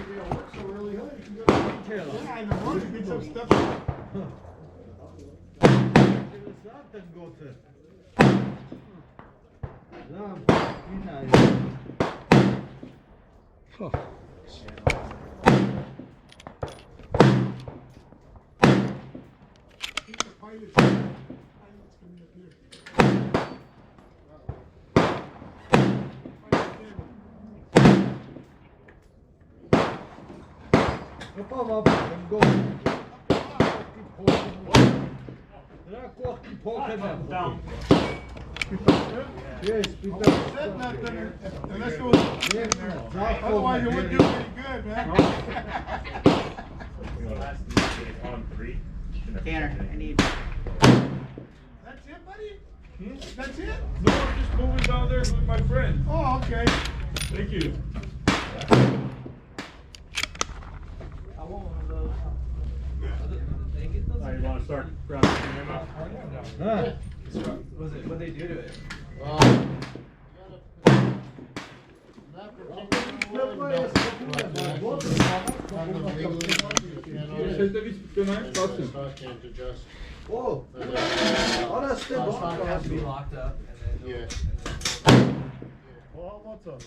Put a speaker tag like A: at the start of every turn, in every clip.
A: Yeah, in the morning, get some stuff.
B: Huh.
C: Down.
A: Yes, unless it was in there. Otherwise, it wouldn't do any good, man.
C: On 3.
D: Tanner, I need.
A: That's it, buddy? That's it?
C: No, I'm just moving down there with my friend.
A: Oh, okay.
C: Thank you.
D: I want one of those.
C: You want to start grabbing him up?
B: Huh?
D: What they do to it?
B: Oh, orası da
D: It has to be locked up and then.
A: Yeah. What's up?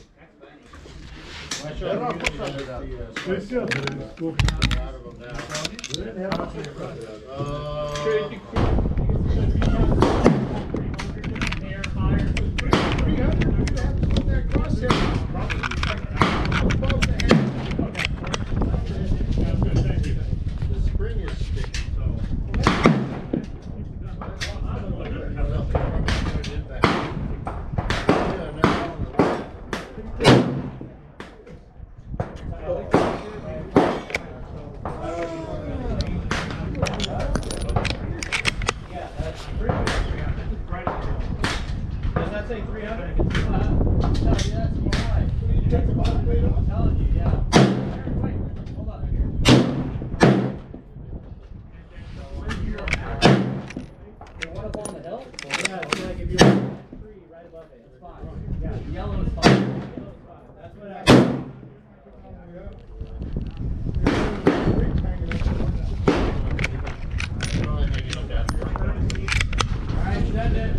E: The spring is sticking,
D: Does that say 300? I'm telling you, yeah. Wait, hold on. One up on the hill? Yeah, it's like if you're on a tree right above it, it's fine. Yeah, yellow is fine. Yellow is fine. That's what I. Alright, send it.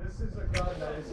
A: This is a gun that is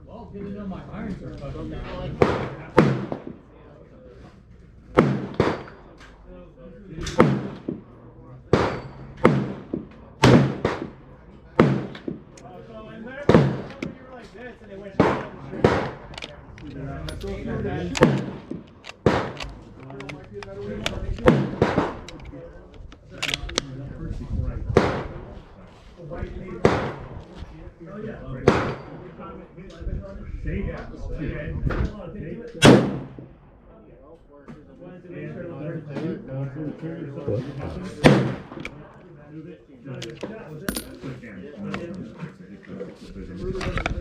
D: Well, good to know my irons are fucking down.
C: So in there, you were like this, and it went down the street.
E: What?